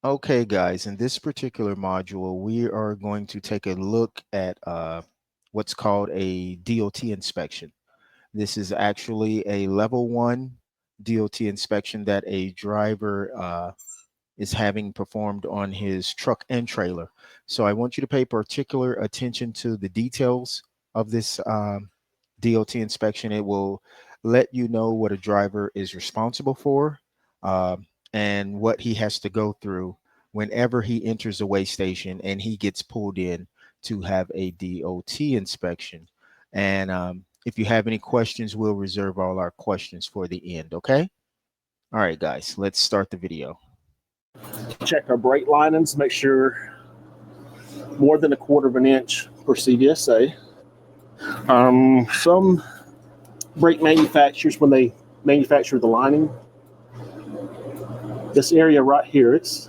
Okay, guys, in this particular module, we are going to take a look at what's called a DOT inspection. This is actually a level one DOT inspection that a driver is having performed on his truck and trailer. So I want you to pay particular attention to the details of this DOT inspection. It will let you know what a driver is responsible for and what he has to go through whenever he enters a weigh station and he gets pulled in to have a DOT inspection. And if you have any questions, we'll reserve all our questions for the end. Okay. All right, guys, let's start the video. Check our brake linings, make sure more than 1/4 of an inch per CVSA. Some brake manufacturers, when they manufacture the lining, this area right here, it's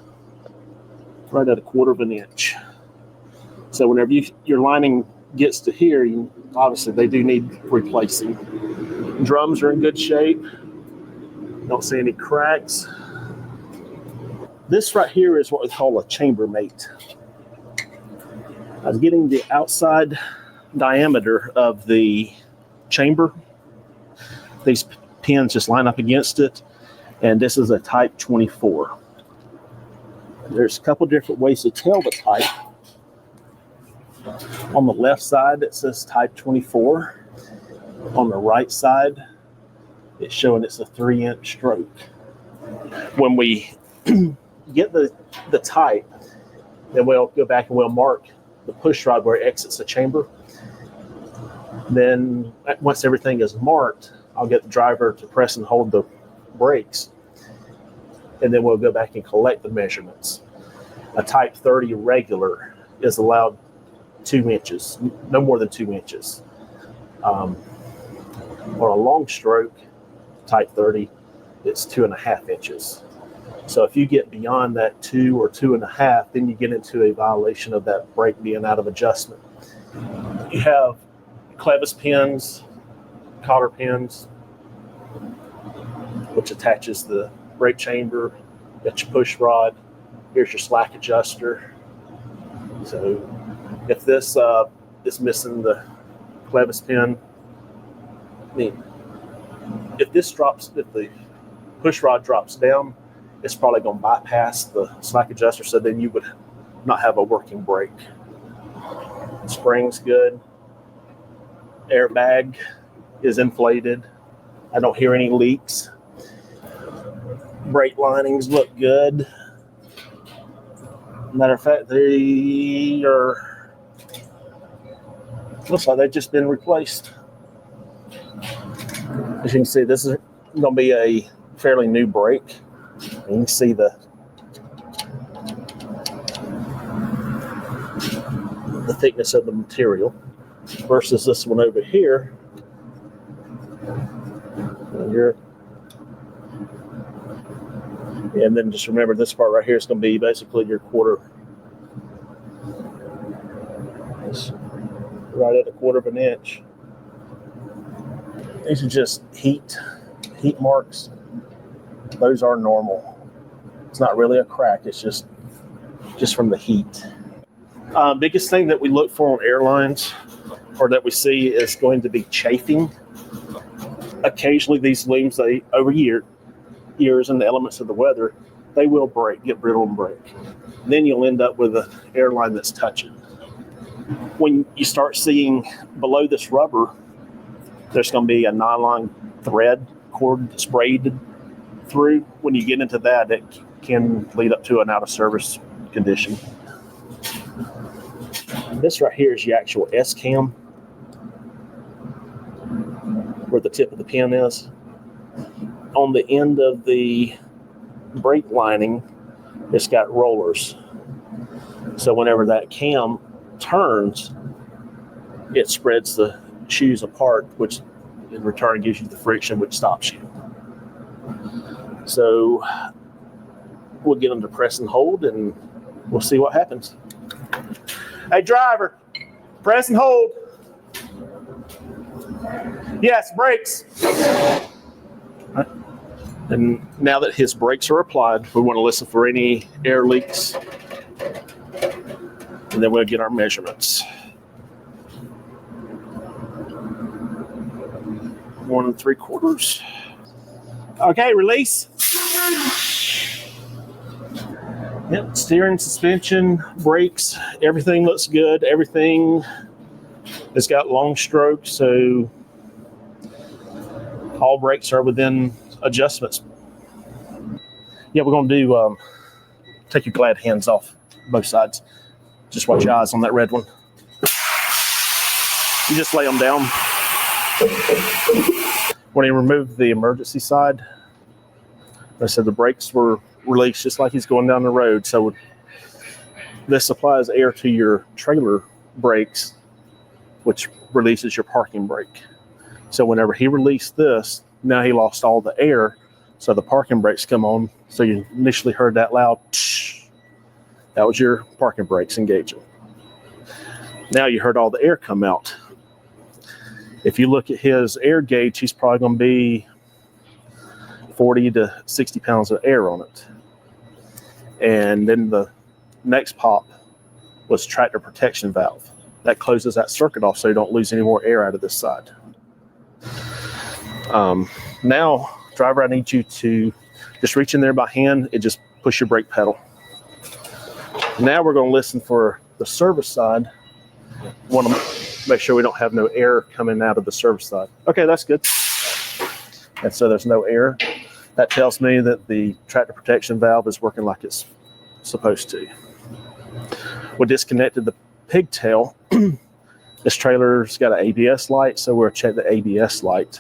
right at 1/4 of an inch. So whenever your lining gets to here, obviously they do need replacing. Drums are in good shape. Don't see any cracks. This right here is what we call a chamber mate. I was getting the outside diameter of the chamber. These pins just line up against it, and this is a type 24. There's a couple different ways to tell the type. On the left side, it says type 24. On the right side, it's showing it's a 3-inch stroke. When we get the type, then we'll go back and we'll mark the push rod where it exits the chamber. Then once everything is marked, I'll get the driver to press and hold the brakes, and then we'll go back and collect the measurements. A type 30 regular is allowed 2 inches, no more than 2 inches. On a long stroke, type 30, it's 2.5 inches. So if you get beyond that 2 or 2.5, then you get into a violation of that brake being out of adjustment. You have clevis pins, cotter pins, which attaches the brake chamber. Got your push rod. Here's your slack adjuster. So if this is missing the clevis pin, I mean, if the push rod drops down, it's probably going to bypass the slack adjuster, so then you would not have a working brake. Spring's good. Airbag is inflated. I don't hear any leaks. Brake linings look good. Matter of fact, they looks like they've just been replaced. As you can see, this is going to be a fairly new brake. You can see the thickness of the material versus this one over here. And then just remember, this part right here is going to be basically your quarter. It's right at 1/4 of an inch. These are just heat marks. Those are normal. It's not really a crack. It's just from the heat. Biggest thing that we look for on airlines, or that we see, is going to be chafing. Occasionally, these looms, over years and the elements of the weather, they will get brittle and break. Then you'll end up with an airline that's touching. When you start seeing below this rubber, there's going to be a nylon thread cord that's braided through. When you get into that, it can lead up to an out of service condition. This right here is your actual S-cam, where the tip of the pin is. On the end of the brake lining, it's got rollers. So whenever that cam turns, it spreads the shoes apart, which in return gives you the friction, which stops you. So we'll get them to press and hold, and we'll see what happens. Hey, driver, press and hold. Yes, brakes. And now that his brakes are applied, we want to listen for any air leaks, and then we'll get our measurements. 1 3/4. Okay, release. Yep, steering, suspension, brakes, everything looks good. Everything has got long strokes, so all brakes are within adjustments. Yeah, we're going to do, take your glad hands off both sides. Just watch your eyes on that red one. You just lay them down. When he removed the emergency side, I said the brakes were released just like he's going down the road. So this supplies air to your trailer brakes, which releases your parking brake. So whenever he released this, now he lost all the air. So the parking brakes come on. So you initially heard that loud, psh, that was your parking brakes engaging. Now you heard all the air come out. If you look at his air gauge, he's probably going to be 40 to 60 pounds of air on it. And then the next pop was tractor protection valve. That closes that circuit off so you don't lose any more air out of this side. Now, driver, I need you to just reach in there by hand and just push your brake pedal. Now we're going to listen for the service side. Want to make sure we don't have no air coming out of the service side. Okay, that's good. And so there's no air. That tells me that the tractor protection valve is working like it's supposed to. We disconnected the pigtail. This trailer's got an ABS light, so we'll check the ABS light.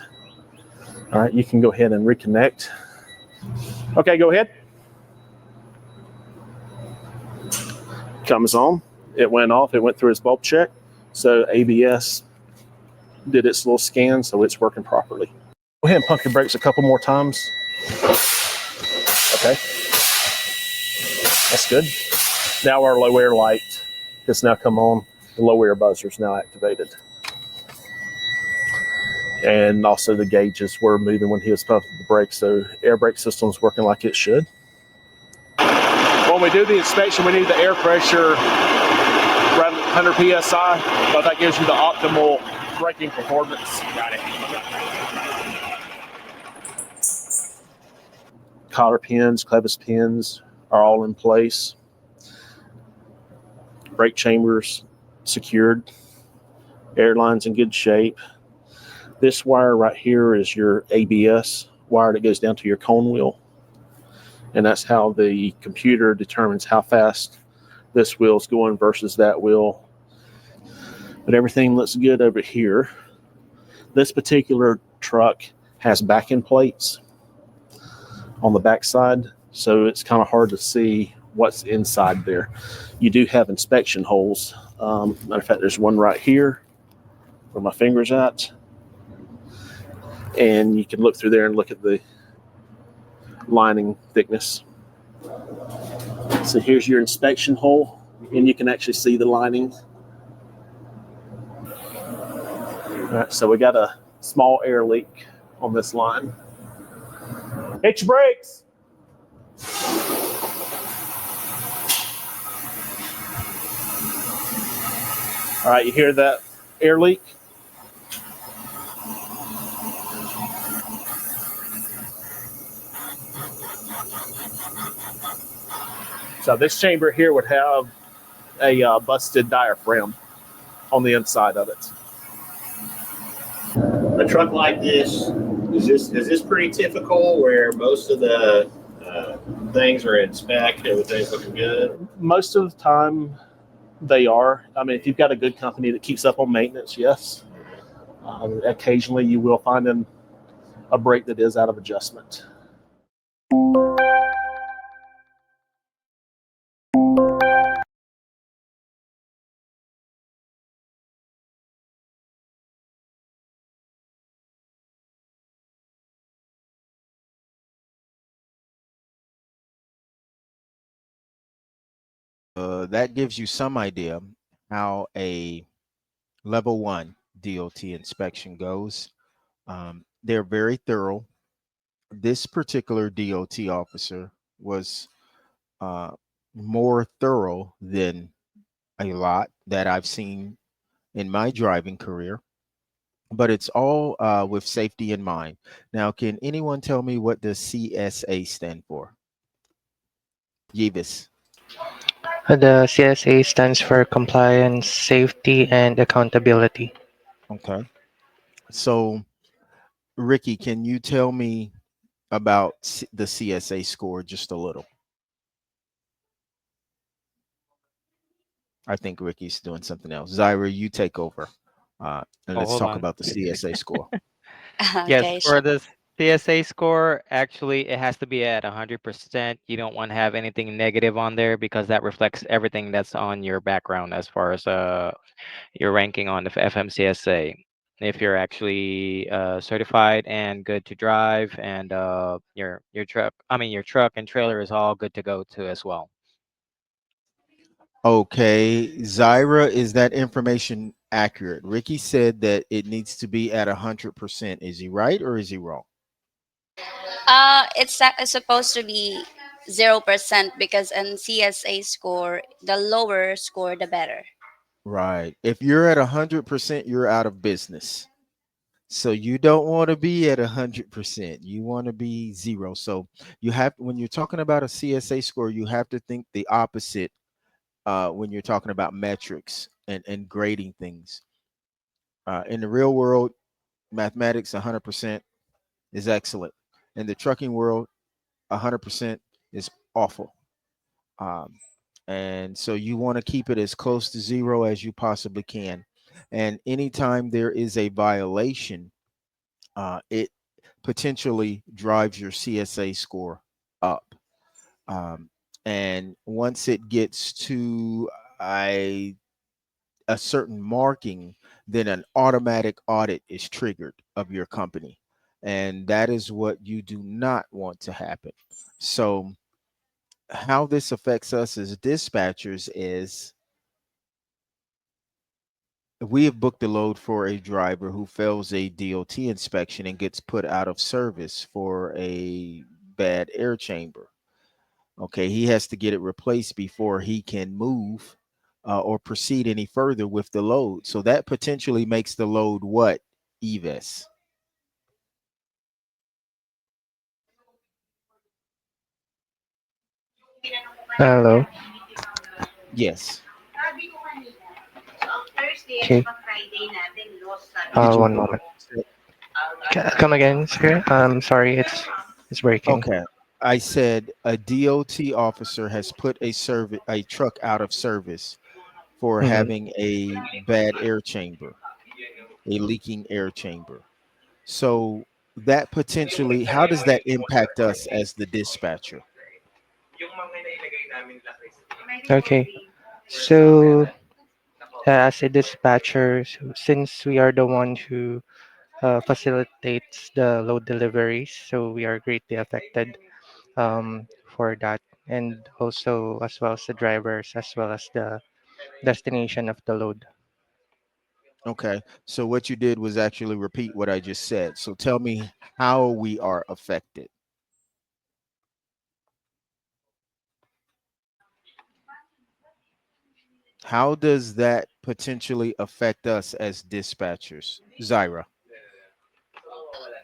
All right, you can go ahead and reconnect. Okay, go ahead. Comes on. It went off. It went through its bulb check. So ABS did its little scan, so it's working properly. Go ahead and pump your brakes a couple more times. Okay. That's good. Now our low air light has now come on. The low air buzzer is now activated. And also the gauges were moving when he was pumping the brakes, so air brake system is working like it should. When we do the inspection, we need the air pressure around 100 psi, but that gives you the optimal braking performance. Got it. Cotter pins, clevis pins are all in place. Brake chambers secured. Air lines in good shape. This wire right here is your ABS wire that goes down to your cone wheel. And that's how the computer determines how fast this wheel's going versus that wheel. But everything looks good over here. This particular truck has backing plates on the backside, so it's kind of hard to see what's inside there. You do have inspection holes. Matter of fact, there's one right here where my finger's at. And you can look through there and look at the lining thickness. So here's your inspection hole, and you can actually see the lining. All right, so we got a small air leak on this line. Hit your brakes. All right, you hear that air leak? So this chamber here would have a busted diaphragm on the inside of it. A truck like this, is this pretty typical where most of the things are in spec, everything's looking good? Most of the time they are. I mean, if you've got a good company that keeps up on maintenance, yes. Occasionally you will find a brake that is out of adjustment. That gives you some idea how a level 1 DOT inspection goes. They're very thorough. this particular DOT officer was uh, more thorough than a lot that I've seen in my driving career, but it's all with safety in mind. Now, can anyone tell me what does CSA stand for? Yevis. The CSA stands for Compliance, Safety, and Accountability. Okay. So, Ricky, can you tell me about the CSA score just a little? I think Ricky's doing something else. Zyra, you take over, and Oh, let's hold talk on. about the CSA score. Yes, Okay, for sure. the CSA score, actually, it has to be at 100%. You don't want to have anything negative on there because that reflects everything that's on your background as far as your ranking on the FMCSA. If you're actually certified and good to drive, and your truck and trailer is all good to go too as well. Okay, Zyra, is that information accurate? Ricky said that it needs to be at 100%. Is he right or is he wrong? It's supposed to be 0% because in CSA score, the lower score, the better. Right. If you're at 100%, you're out of business. So you don't want to be at 100%. You want to be zero. So you have, when you're talking about a CSA score, you have to think the opposite when you're talking about metrics and grading things. In the real world, mathematics 100% is excellent. In the trucking world, 100% is awful. Um, and so you want to keep it as close to zero as you possibly can. And anytime there is a violation, it potentially drives your CSA score up. Um, and once it gets to a, a certain marking, then an automatic audit is triggered of your company. And that is what you do not want to happen. So, how this affects us as dispatchers is we have booked a load for a driver who fails a DOT inspection and gets put out of service for a bad air chamber. Okay, he has to get it replaced before he can move or proceed any further with the load. So that potentially makes the load what, Eves? Hello. Yes. Okay. Did you One hear what moment. I said? Come again, sir. Sorry, it's breaking. Okay. I said a DOT officer has put a truck out of service for Hmm. having a bad air chamber, a leaking air chamber. So that potentially, how does that impact us as the dispatcher? Okay. So, as a dispatcher, since we are the one who facilitates the load deliveries, so we are greatly affected for that, and also as well as the drivers, as well as the destination of the load. Okay. So what you did was actually repeat what I just said. So tell me how we are affected. How does that potentially affect us as dispatchers? Zyra.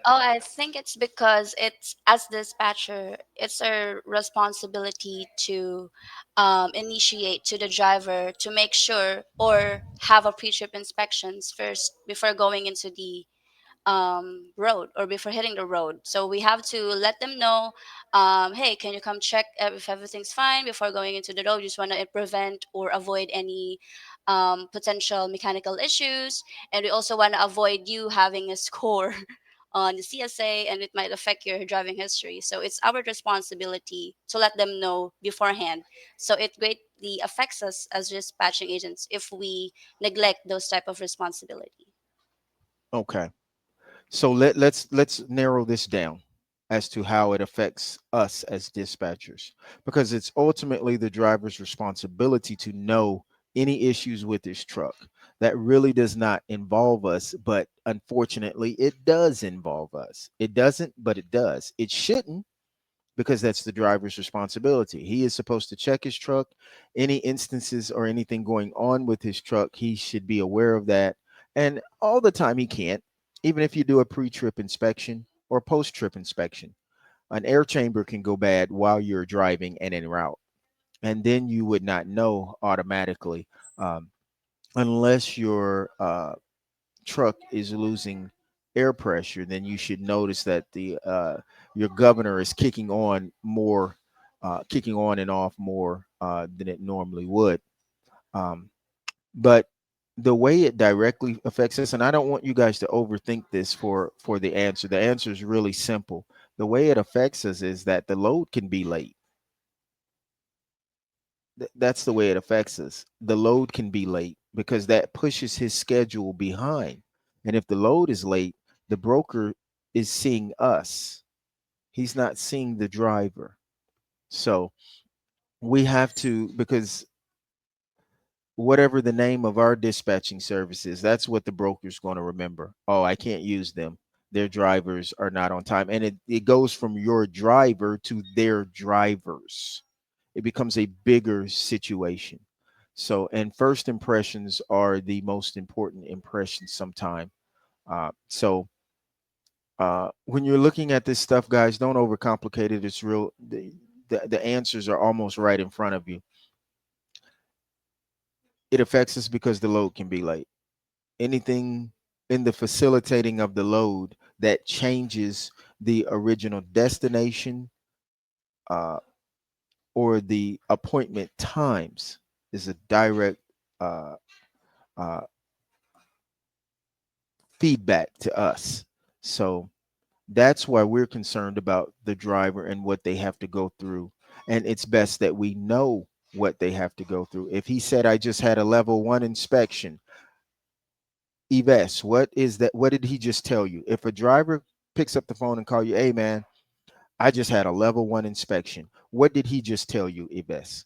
Oh, I think it's because it's as dispatcher, it's our responsibility to initiate to the driver to make sure or have a pre-trip inspections first before going into the road or before hitting the road. So we have to let them know, hey, can you come check if everything's fine before going into the road? You just want to prevent or avoid any potential mechanical issues. And we also want to avoid you having a score on the CSA and it might affect your driving history. So it's our responsibility to let them know beforehand. So it greatly affects us as dispatching agents if we neglect those type of responsibility. Okay. So let's narrow this down as to how it affects us as dispatchers, because it's ultimately the driver's responsibility to know any issues with his truck. That really does not involve us, but unfortunately, it does involve us. It doesn't, but it does. It shouldn't, because that's the driver's responsibility. He is supposed to check his truck. Any instances or anything going on with his truck, he should be aware of that. And all the time, he can't. Even if you do a pre trip inspection or post trip inspection, an air chamber can go bad while you're driving and en route. And then you would not know automatically, um, unless your truck is losing air pressure. Then you should notice that the your governor is kicking on and off more than it normally would. Um, but the way it directly affects us, and I don't want you guys to overthink this for the answer. The answer is really simple. The way it affects us is that the load can be late. That's the way it affects us. The load can be late because that pushes his schedule behind. And if the load is late, the broker is seeing us. He's not seeing the driver. So we have to, because whatever the name of our dispatching service is, that's what the broker's going to remember. Oh, I can't use them. Their drivers are not on time. And it goes from your driver to their drivers. It becomes a bigger situation. So, and first impressions are the most important impressions sometime. When you're looking at this stuff, guys, don't overcomplicate it. It's real. The answers are almost right in front of you. It affects us because the load can be late. Anything in the facilitating of the load that changes the original destination uh, or the appointment times is a direct uh, uh, feedback to us. So that's why we're concerned about the driver and what they have to go through. And it's best that we know what they have to go through. If he said, I just had a level one inspection, Yves, what is that? What did he just tell you? If a driver picks up the phone and call you, hey man, I just had a level one inspection. What did he just tell you, Yves?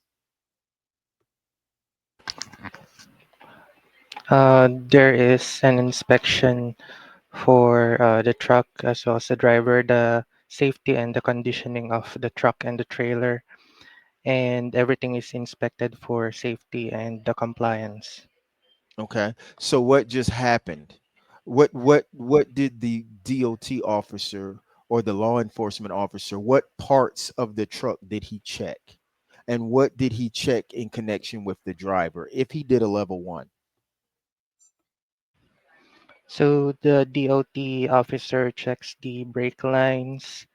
There is an inspection for the truck as well as the driver, the safety and the conditioning of the truck and the trailer, and everything is inspected for safety and the compliance. Okay. So what just happened? What did the DOT officer or the law enforcement officer, what parts of the truck did he check? And what did he check in connection with the driver if he did a level one? So the DOT officer checks the brake lines,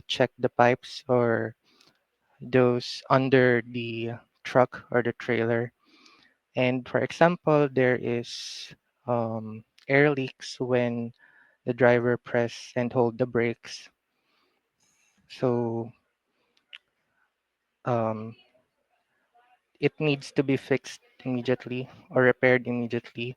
check the pipes or those under the truck or the trailer. And for example, there is air leaks when the driver press and hold the brakes. So um, it needs to be fixed immediately or repaired immediately.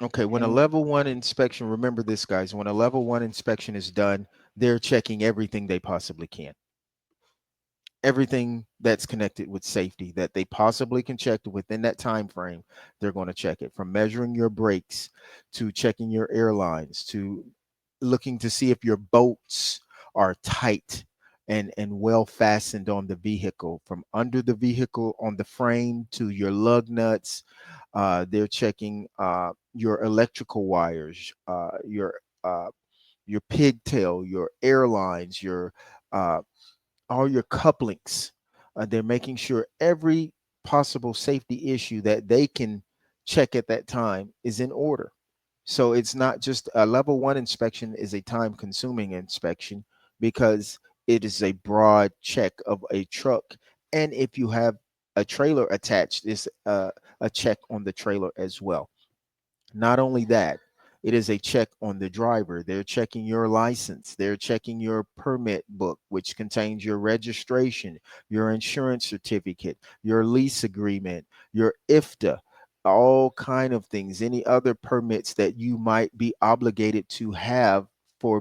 Okay, when a And level one inspection, remember this, guys, when a level one inspection is done, they're checking everything they possibly can. Everything that's connected with safety that they possibly can check within that time frame, they're going to check it, from measuring your brakes to checking your airlines to looking to see if your bolts are tight and well fastened on the vehicle, from under the vehicle on the frame to your lug nuts. They're checking your electrical wires, your pigtail, your airlines, your uh, all your couplings. They're making sure every possible safety issue that they can check at that time is in order. So it's not just a level one inspection is a time consuming inspection because it is a broad check of a truck. And if you have a trailer attached, is a check on the trailer as well. Not only that, it is a check on the driver. They're checking your license. They're checking your permit book, which contains your registration, your insurance certificate, your lease agreement, your IFTA, all kind of things, any other permits that you might be obligated to have for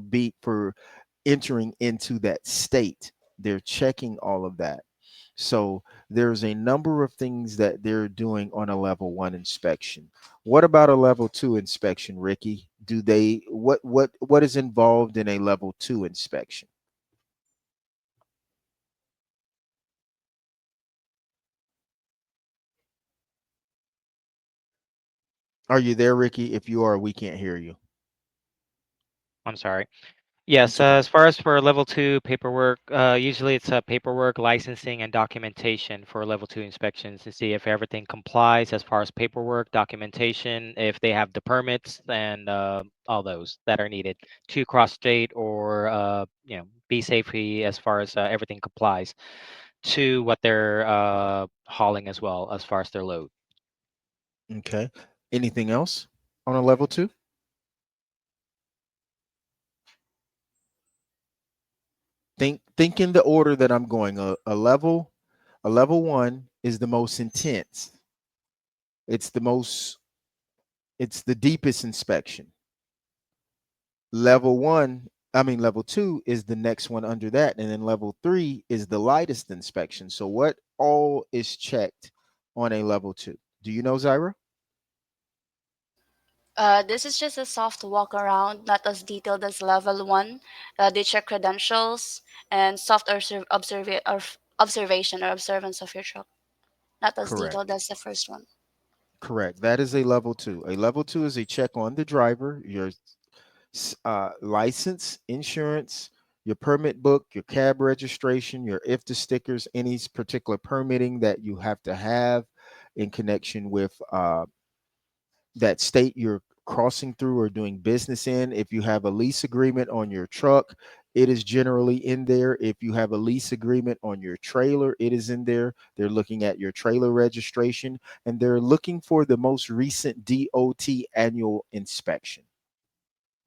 entering into that state. They're checking all of that. So there's a number of things that they're doing on a level one inspection. What about a level two inspection, Ricky? Do they what is involved in a level two inspection? Are you there, Ricky? If you are, we can't hear you. I'm sorry. Yes, It's okay. as far as for level two paperwork, usually it's paperwork, licensing, and documentation for level two inspections to see if everything complies as far as paperwork, documentation, if they have the permits and all those that are needed to cross state or be safely as far as everything complies to what they're hauling as well as far as their load. Okay. Anything else on a level two? Think in the order that I'm going. A level one is the most intense. It's the most it's the deepest inspection. Level two is the next one under that, and then level three is the lightest inspection. So what all is checked on a level two? Do you know, Zyra? This is just a soft walk around, not as detailed as level one. They check credentials and soft observation or observance of your truck, not as Correct. detailed as the first one. Correct. That is a level two. A level two is a check on the driver, your license, insurance, your permit book, your cab registration, your IFTA stickers, any particular permitting that you have to have in connection with that state you're crossing through or doing business in. If you have a lease agreement on your truck, it is generally in there. If you have a lease agreement on your trailer, it is in there. They're looking at your trailer registration and they're looking for the most recent DOT annual inspection.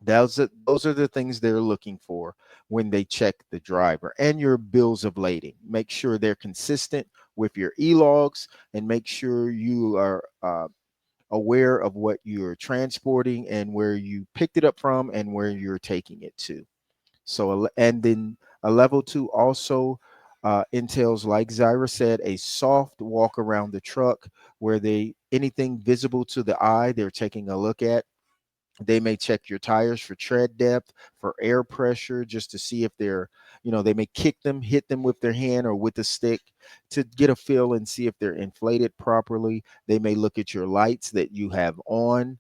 Those are the things they're looking for when they check the driver and your bills of lading. Make sure they're consistent with your e-logs and make sure you are aware of what you're transporting and where you picked it up from and where you're taking it to. So, and then a level two also entails, like Zyra said, a soft walk around the truck where anything visible to the eye, they're taking a look at. They may check your tires for tread depth, for air pressure, just to see if they may kick them, hit them with their hand or with a stick to get a feel and see if they're inflated properly. They may look at your lights that you have on.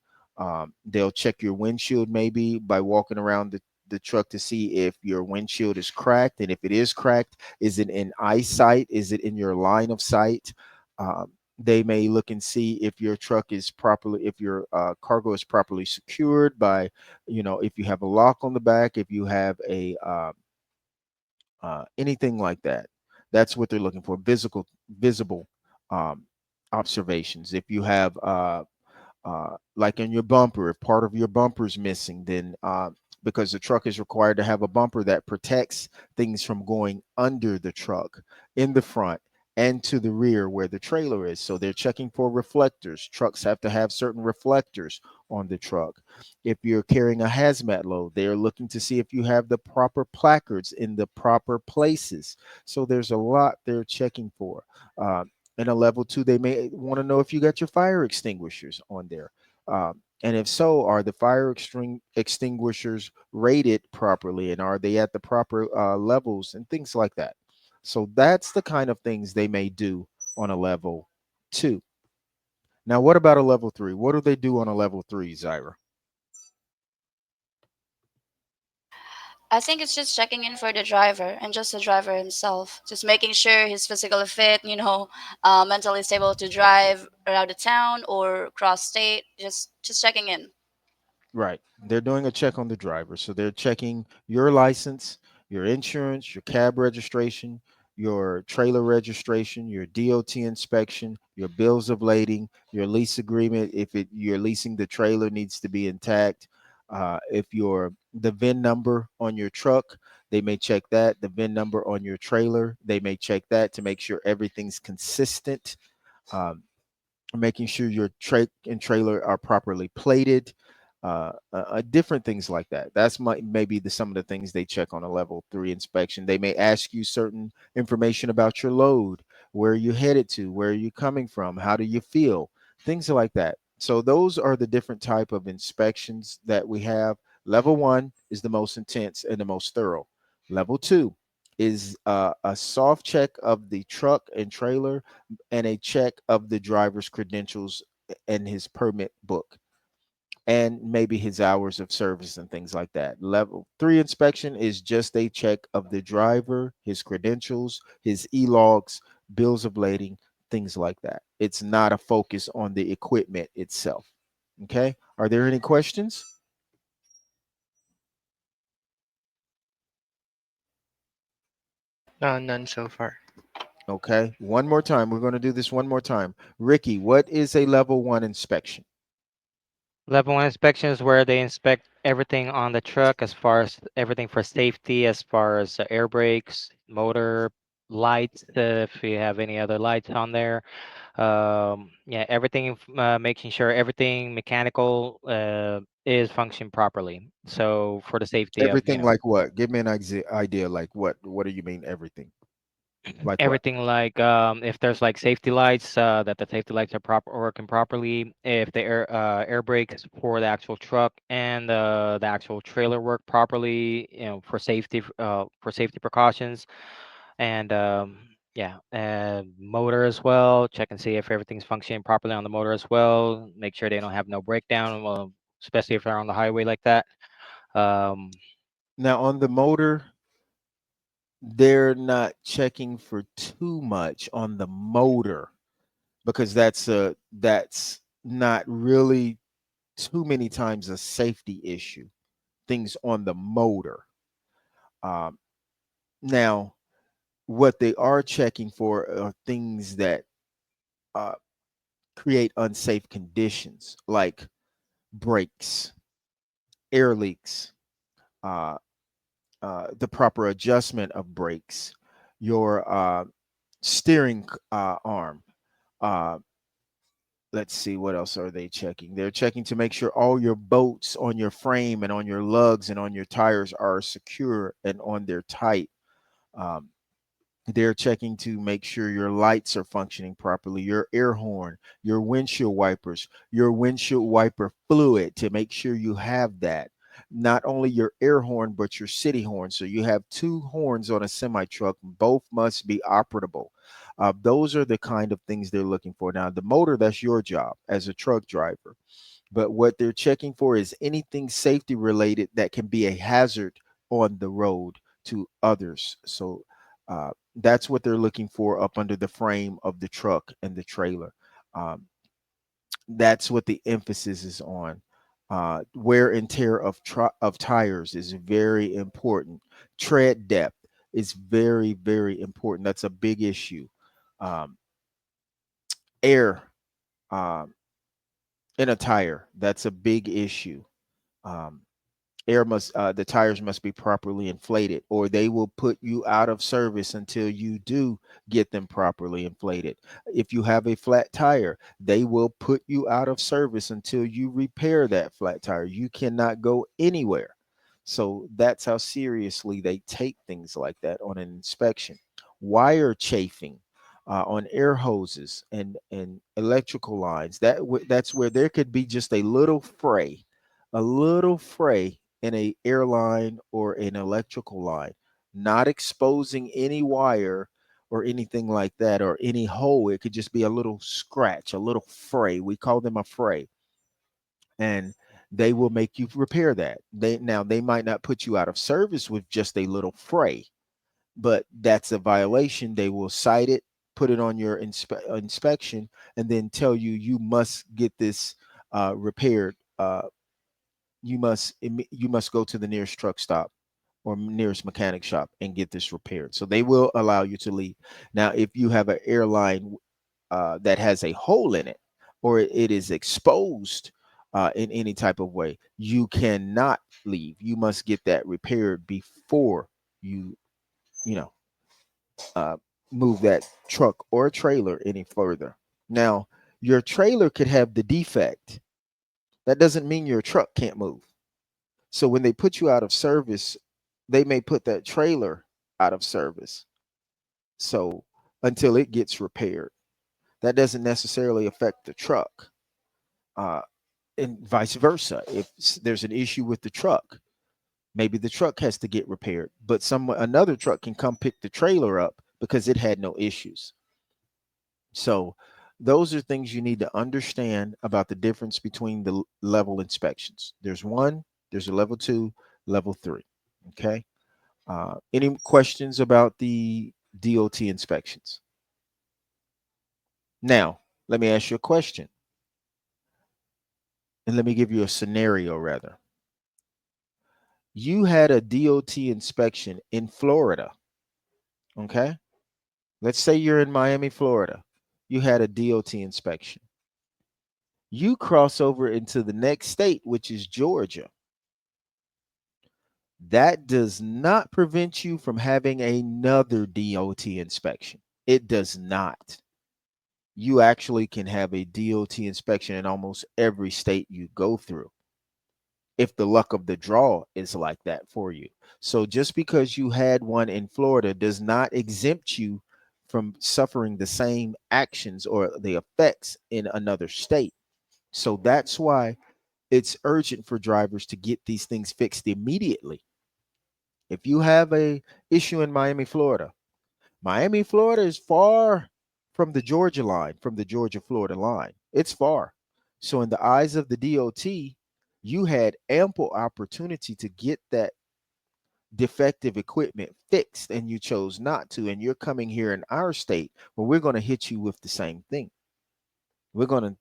They'll check your windshield maybe by walking around the truck to see if your windshield is cracked. And if it is cracked, is it in eyesight? Is it in your line of sight? They may look and see if your truck is properly, if your cargo is properly secured by, if you have a lock on the back, if you have a anything like that. That's what they're looking for. Visible um, observations. If you have like in your bumper, if part of your bumper is missing, then because the truck is required to have a bumper that protects things from going under the truck in the front and to the rear where the trailer is. So they're checking for reflectors. Trucks have to have certain reflectors on the truck. If you're carrying a hazmat load, they're looking to see if you have the proper placards in the proper places. So there's a lot they're checking for. In a level two, they may want to know if you got your fire extinguishers on there. And if so, are the extinguishers rated properly and are they at the proper levels and things like that? So that's the kind of things they may do on a level two. Now, what about a level three? What do they do on a level three, Zyra? I think it's just checking in for the driver and just the driver himself, just making sure he's physically fit, mentally stable to drive around the town or cross state. Just checking in. Right. They're doing a check on the driver. So they're checking your license, your insurance, your cab registration, your trailer registration, your DOT inspection, your bills of lading, your lease agreement. If you're leasing the trailer needs to be intact. If the VIN number on your truck, they may check that. The VIN number on your trailer, they may check that to make sure everything's consistent. Um, Making sure your truck and trailer are properly plated, different things like that. That's maybe some of the things they check on a level three inspection. They may ask you certain information about your load. Where are you headed to? Where are you coming from? How do you feel? Things like that. So those are the different type of inspections that we have. Level one is the most intense and the most thorough. Level two is a soft check of the truck and trailer and a check of the driver's credentials and his permit book and maybe his hours of service and things like that. Level three inspection is just a check of the driver, his credentials, his e-logs, bills of lading, things like that. It's not a focus on the equipment itself. Okay. Are there any questions? None so far. Okay. One more time. We're going to do this one more time. Ricky, what is a level one inspection? Level one inspection is where they inspect everything on the truck as far as everything for safety, as far as air brakes, motor, lights, if you have any other lights on there. Yeah, everything, making sure everything mechanical is functioning properly. So for the safety of, Everything like what? Give me an idea. Like what? What do you mean everything? Like what? everything like if there's like safety lights, that the safety lights are proper working properly, if the air brakes for the actual truck and the actual trailer work properly, for safety precautions, and yeah, and motor as well, check and see if everything's functioning properly on the motor as well, make sure they don't have no breakdown, well, especially if they're on the highway like that. um Now on the motor, they're not checking for too much on the motor because that's not really too many times a safety issue. Things on the motor. Um, now, what they are checking for are things that uh, create unsafe conditions, like brakes, air leaks, uh, the proper adjustment of brakes, your steering arm. Uh, let's see, what else are they checking? They're checking to make sure all your bolts on your frame and on your lugs and on your tires are secure and on their tight. Um, they're checking to make sure your lights are functioning properly, your air horn, your windshield wipers, your windshield wiper fluid to make sure you have that. Not only your air horn, but your city horn. So you have two horns on a semi truck, both must be operable. Those are the kind of things they're looking for. Now, the motor, that's your job as a truck driver. But what they're checking for is anything safety related that can be a hazard on the road to others. So that's what they're looking for up under the frame of the truck and the trailer. Um, that's what the emphasis is on. Wear and tear of tires is very important. Tread depth is very, very important. That's a big issue. Um, air um, in a tire, that's a big issue. Um, the tires must be properly inflated or they will put you out of service until you do get them properly inflated. If you have a flat tire, they will put you out of service until you repair that flat tire. You cannot go anywhere. So that's how seriously they take things like that on an inspection. Wire chafing on air hoses and electrical lines, that's where there could be just a little fray in a airline or an electrical line, not exposing any wire or anything like that or any hole. It could just be a little scratch, a little fray. We call them a fray. And they will make you repair that. They might not put you out of service with just a little fray, but that's a violation. They will cite it, put it on your inspection, and then tell you you must get this repaired. You must go to the nearest truck stop or nearest mechanic shop and get this repaired. So they will allow you to leave. Now, if you have an airline that has a hole in it or it is exposed in any type of way, you cannot leave. You must get that repaired before you, you know, uh, move that truck or trailer any further. Now, your trailer could have the defect. That doesn't mean your truck can't move. So when they put you out of service, they may put that trailer out of service. So until it gets repaired. That doesn't necessarily affect the truck, uh, and vice versa. If there's an issue with the truck, maybe the truck has to get repaired, but another truck can come pick the trailer up because it had no issues. So those are things you need to understand about the difference between the level inspections. There's one, there's a level two, level three. Okay. Any questions about the DOT inspections? Now, let me ask you a question, and let me give you a scenario rather. You had a DOT inspection in Florida. Okay. Let's say you're in Miami, Florida. You had a DOT inspection. You cross over into the next state, which is Georgia. That does not prevent you from having another DOT inspection. It does not. You actually can have a DOT inspection in almost every state you go through, if the luck of the draw is like that for you. So just because you had one in Florida does not exempt you from suffering the same actions or the effects in another state. So that's why it's urgent for drivers to get these things fixed immediately. If you have a issue in Miami, Florida, Miami, Florida is far from the Georgia line, from the Georgia Florida line. It's far. So in the eyes of the DOT, you had ample opportunity to get that defective equipment fixed and you chose not to, and you're coming here in our state where we're going to hit you with the same thing. We're going to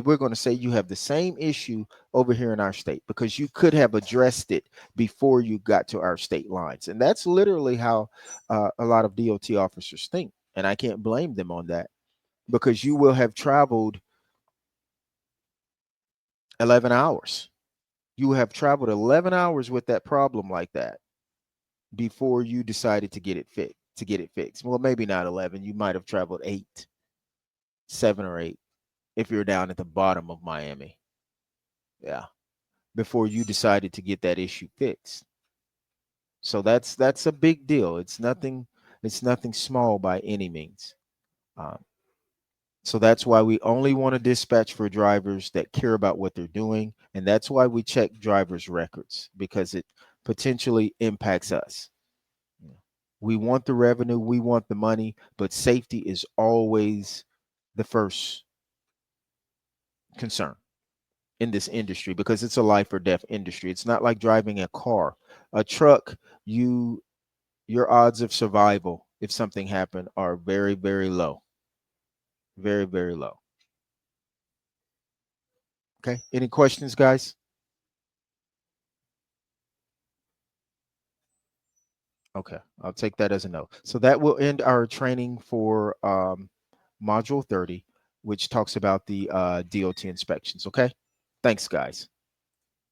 we're going to say you have the same issue over here in our state because you could have addressed it before you got to our state lines. And that's literally how a lot of DOT officers think, and I can't blame them on that, because you will have traveled 11 hours. You have traveled 11 hours with that problem like that before you decided to get it fixed. Well, maybe not 11. You might have traveled 8, 7 or 8 if you're down at the bottom of Miami. Yeah, before you decided to get that issue fixed. So that's a big deal. It's nothing small by any means. Um, so that's why we only want to dispatch for drivers that care about what they're doing, and that's why we check drivers' records, because it potentially impacts us. Yeah. We want the revenue, we want the money, but safety is always the first concern in this industry, because it's a life or death industry. It's not like driving a car. A truck, your odds of survival if something happened are very, very low. Very, very low. Okay. Any questions, guys? Okay. I'll take that as a no. So that will end our training for module 30, which talks about the DOT inspections. Okay. Thanks, guys.